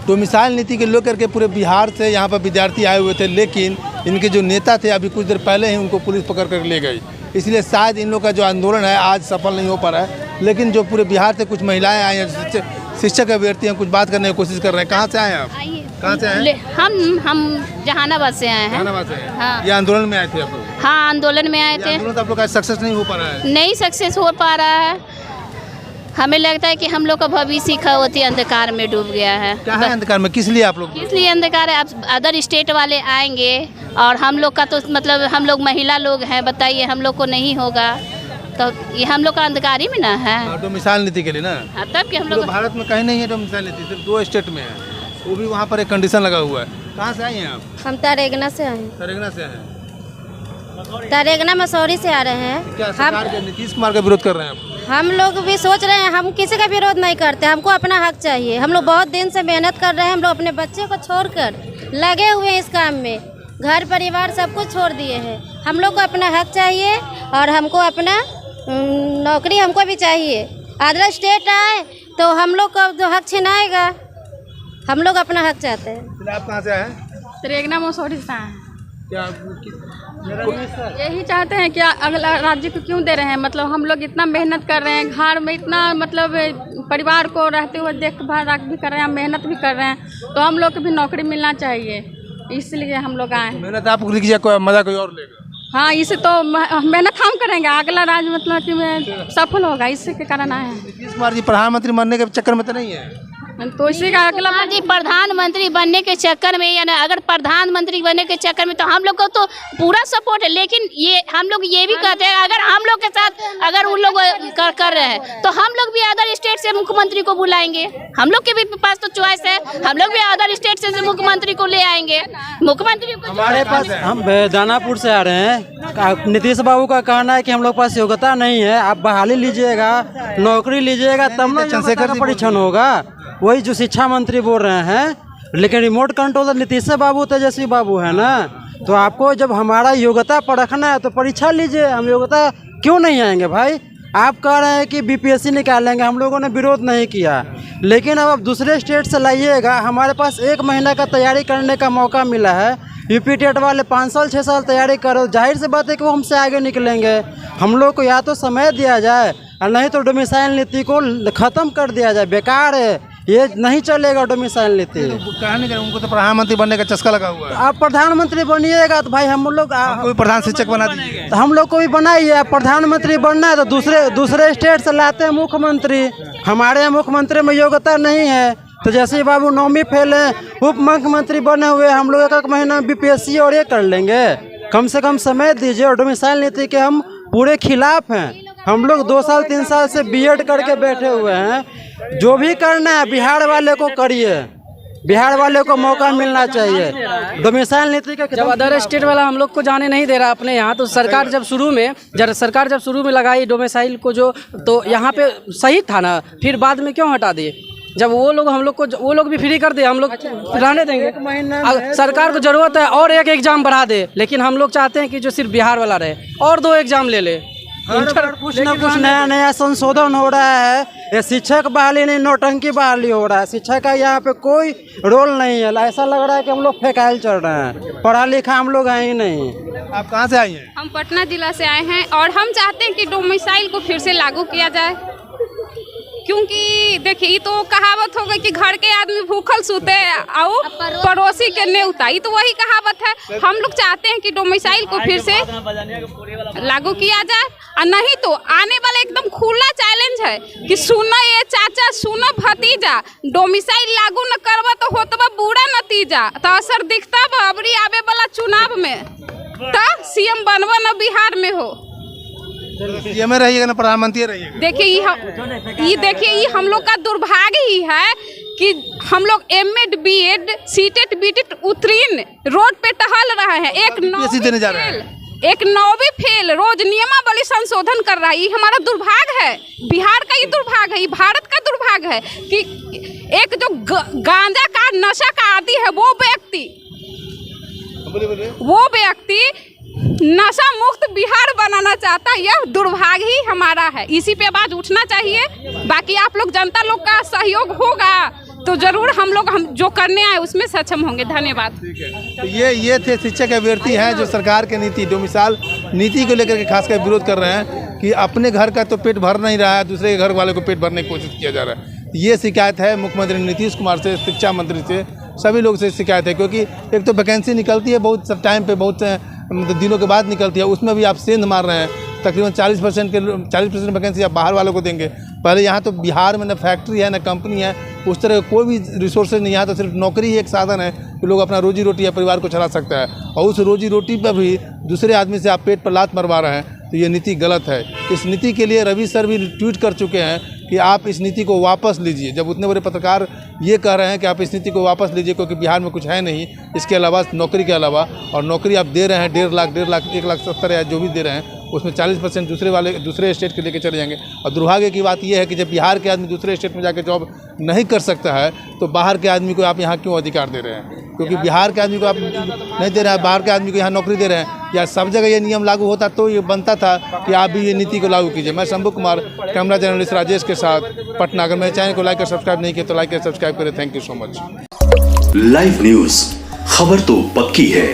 Domicile नीति के लेकर के पूरे बिहार से यहाँ पर विद्यार्थी आए हुए थे, लेकिन इनके जो नेता थे अभी कुछ देर पहले ही उनको पुलिस पकड़ कर ले गई। इसलिए शायद इन लोग का जो आंदोलन है आज सफल नहीं हो पा रहा है। लेकिन जो पूरे बिहार से कुछ महिलाएं आई हैं, शिक्षक अभ्यर्थी हैं, कुछ बात करने की कोशिश कर रहे हैं। कहाँ से आए हैं आप? कहाँ से आए हैं? हम जहानाबाद से आए हैं। जहानाबाद से हैं। हाँ। ये आंदोलन में आए थे आप लोग? हाँ, आंदोलन में आए थे। आंदोलन तो आप लोग का सक्सेस नहीं हो पा रहा है? नहीं सक्सेस हो पा रहा है। हमें लगता है कि हम लोग का भविष्य खवती अंधकार में डूब गया है। क्या है अंधकार में? किस लिए आप लोग? इसलिए अंधकार है, अब अदर स्टेट वाले आएंगे और हम लोग का तो मतलब हम लोग महिला लोग हैं, बताइए हम लोग को नहीं होगा तो ये हम लोग का अंधकार ही में ना है। डोमिसाइल नीति के लिए ना? हाँ, तब कि हम लोग भारत में कहीं नहीं है डोमिसाइल नीति, सिर्फ 2 स्टेट में है, वो भी वहाँ पर एक कंडीशन लगा हुआ है। कहाँ से आई हैं आप? हम तरेगना से आए हैं। तरेगना से हैं। तरेगना मसौरी से आ रहे हैं। क्या सरकार के नीतीश कुमार का विरोध कर रहे हैं आप? हम लोग भी सोच रहे हैं, हम किसी का विरोध नहीं करते, हमको अपना हक चाहिए। हम लोग बहुत दिन से मेहनत कर रहे हैं, हम लोग अपने बच्चे को छोड़कर लगे हुए हैं इस काम में, घर परिवार सब कुछ छोड़ दिए हैं। हम लोग को अपना हक चाहिए और हमको अपना नौकरी हमको भी चाहिए। अदर स्टेट आए तो हम लोग का जो हक छिनाएगा, हम लोग अपना हक चाहते हैं। आप कहाँ से आए? तरेगना मसौरी से आए। क्या यही चाहते हैं कि अगला राज्य को क्यों दे रहे हैं, मतलब हम लोग इतना मेहनत कर रहे हैं, घर में इतना मतलब परिवार को रहते हुए देखभाल भी कर रहे हैं, मेहनत भी कर रहे हैं, तो हम लोग को भी नौकरी मिलना चाहिए, इसलिए हम लोग आए। मेहनत आप कीजिए, कोई मजा कोई और लेगा? हाँ, इसे तो मेहनत हम करेंगे, अगला राज्य मतलब कि सफल होगा, इसी के कारण आए हैं। नीतीश कुमार जी प्रधानमंत्री बनने के चक्कर में तो नहीं है? तो इसी का अगला जी प्रधानमंत्री बनने के चक्कर में, या ना अगर प्रधानमंत्री बनने के चक्कर में तो हम लोग को तो पूरा सपोर्ट है, लेकिन ये हम लोग ये भी कहते हैं अगर हम लोग के साथ अगर उन लोग कर रहे हैं तो हम लोग भी अदर स्टेट से मुख्यमंत्री को बुलाएंगे। हम लोग के भी पास तो चॉइस है, हम लोग भी अदर स्टेट से मुख्यमंत्री को ले आएंगे। मुख्यमंत्री हमारे पास, हम दानापुर से आ रहे हैं। नीतीश बाबू का कहना है कि हम लोग पास योग्यता नहीं है, आप बहाली लीजिएगा, नौकरी लीजिएगा तब ना चंद्रशेखर का परीक्षण होगा। वही जो शिक्षा मंत्री बोल रहे हैं, लेकिन रिमोट कंट्रोल तो नीतीश बाबू तेजस्वी बाबू है ना। तो आपको जब हमारा योग्यता परखना है तो परीक्षा लीजिए, हम योग्यता क्यों नहीं आएंगे भाई? आप कह रहे हैं कि बीपीएससी निकालेंगे, हम लोगों ने विरोध नहीं किया, लेकिन अब आप दूसरे स्टेट से लाइएगा। हमारे पास 1 महीना का तैयारी करने का मौका मिला है, यूपी टेट वाले 5 साल 6 साल तैयारी करो, जाहिर सी बात है कि वो हमसे आगे निकलेंगे। हम लोग को या तो समय दिया जाए और नहीं तो डोमिसाइल नीति को ख़त्म कर दिया जाए। बेकार है, ये नहीं चलेगा डोमिसाइल नीति। कहने का उनको तो प्रधानमंत्री बनने का चस्का लगा हुआ है। आप प्रधानमंत्री बनिएगा तो भाई हम लोग कोई प्रधान शिक्षक बना दीजिए। तो हम लोग को भी बनाइए। आप प्रधानमंत्री बनना है तो दूसरे स्टेट से लाते हैं मुख्यमंत्री। हमारे यहाँ मुख्यमंत्री में योग्यता नहीं है, तो जैसे बाबू 9वीं फेल है, उप मुख्यमंत्री बने हुए, हम लोग 1 महीना बीपीएससी और ये कर लेंगे। कम से कम समय दीजिए। और डोमिसाइल नीति के हम पूरे खिलाफ हैं। हम लोग 2 साल 3 साल से बीएड करके बैठे हुए हैं। जो भी करना है बिहार वाले को करिए, बिहार वाले को मौका मिलना चाहिए। डोमिसाइल नीति का जब अदर स्टेट वाला हम लोग को जाने नहीं दे रहा अपने यहाँ, तो सरकार जब शुरू में लगाई डोमिसाइल को जो, तो यहाँ पे सही था ना, फिर बाद में क्यों हटा दिए? जब वो लोग हम लोग को, वो लोग भी फ्री कर दे, हम लोग रहने देंगे? सरकार को जरूरत है और एक एग्जाम बढ़ा दे, लेकिन हम लोग चाहते हैं कि जो सिर्फ बिहार वाला रहे और 2 एग्जाम ले ले। कुछ न कुछ नया संशोधन हो रहा है। ये शिक्षक बहाली नहीं, नौटंकी बहाली हो रहा है। शिक्षक का यहाँ पे कोई रोल नहीं है। ऐसा लग रहा है कि हम लोग फेकाइल चल रहे हैं, पढ़ा लिखा हम लोग हैं ही नहीं। आप कहाँ से आई हैं? हम पटना जिला से आए हैं और हम चाहते हैं कि डोमिसाइल को फिर से लागू किया जाए, क्योंकि देखिए ये तो कहावत हो गई कि घर के आदमी भूखल सूते और पड़ोसी के नेवता, ये तो वही कहावत है। हम लोग चाहते हैं कि डोमिसाइल को फिर से लागू किया जाए, और नहीं तो आने वाला एकदम खुला चैलेंज है कि सुनो ये चाचा, सुनो भतीजा, डोमिसाइल लागू न करवा तो होतबा बुरा नतीजा। तो असर दिखता अबरी आवे वाला चुनाव में, तो सीएम बनवा न बिहार में हो, सीएम में रहिएगा ना प्रधानमंत्री रहिएगा। देखिए ये हम लोग का दुर्भाग्य ही है कि हम लोग एमएड बीएड सीटेट बीटेट उत्तीर्ण रोड पे टहल रहे हैं। एक 9वीं फेल रोज नियमावली संशोधन कर रहा है। ये हमारा दुर्भाग्य है, बिहार का ये दुर्भाग्य है, ये भारत का दुर्भाग्य है कि एक जो गांजा का नशा का आदी है वो व्यक्ति नशा मुक्त बिहार बनाना चाहता है। यह दुर्भाग्य ही हमारा है, इसी पे आवाज उठना चाहिए। बाकी आप लोग जनता लोग का सहयोग होगा तो ज़रूर हम लोग हम जो करने आए उसमें सक्षम होंगे। धन्यवाद। तो ये थे शिक्षक अभ्यर्थी हैं जो सरकार की नीति डोमिसाइल नीति को लेकर के खासकर विरोध कर रहे हैं कि अपने घर का तो पेट भर नहीं रहा है, दूसरे के घर वाले को पेट भरने की कोशिश किया जा रहा है। ये शिकायत है मुख्यमंत्री नीतीश कुमार से, शिक्षा मंत्री से, सभी लोग से शिकायत है। क्योंकि एक तो वैकेंसी निकलती है बहुत टाइम पे, बहुत दिनों के बाद निकलती है, उसमें भी आप सेंध मार रहे हैं। तकरीबन 40% वैकेंसी आप बाहर वालों को देंगे। पहले यहाँ तो बिहार में न फैक्ट्री है न कंपनी है, उस तरह कोई भी रिसोर्सेज नहीं। यहाँ तो सिर्फ नौकरी ही एक साधन है कि लोग अपना रोजी रोटी या परिवार को चला सकता है, और उस रोजी रोटी पर भी दूसरे आदमी से आप पेट पर लात मरवा रहे हैं। तो ये नीति गलत है। इस नीति के लिए रवि सर भी ट्वीट कर चुके हैं कि आप इस नीति को वापस लीजिए। जब उतने बड़े पत्रकार ये कह रहे हैं कि आप इस नीति को वापस लीजिए क्योंकि बिहार में कुछ है नहीं इसके अलावा, नौकरी के अलावा, और नौकरी आप दे रहे हैं 1.5 लाख 1,70,000 या जो भी दे रहे हैं, उसमें 40% दूसरे स्टेट के लेके चले जाएंगे। और दुर्भाग्य की बात यह है कि जब बिहार के आदमी दूसरे स्टेट में जाकर जॉब नहीं कर सकता है तो बाहर के आदमी को आप यहाँ क्यों अधिकार दे रहे हैं? क्योंकि बिहार के आदमी को आप नहीं दे रहे हैं, बाहर के आदमी को यहाँ नौकरी दे रहे हैं। या सब जगह ये नियम लागू होता तो ये बनता था कि आप भी ये नीति को लागू कीजिए। मैं शंभू कुमार, कैमरा जर्नलिस्ट राजेश के साथ, पटना। अगर मेरे चैनल को लाइक और सब्सक्राइब नहीं किया तो लाइक और सब्सक्राइब करें। Thank you so much. Live news, खबर तो पक्की है।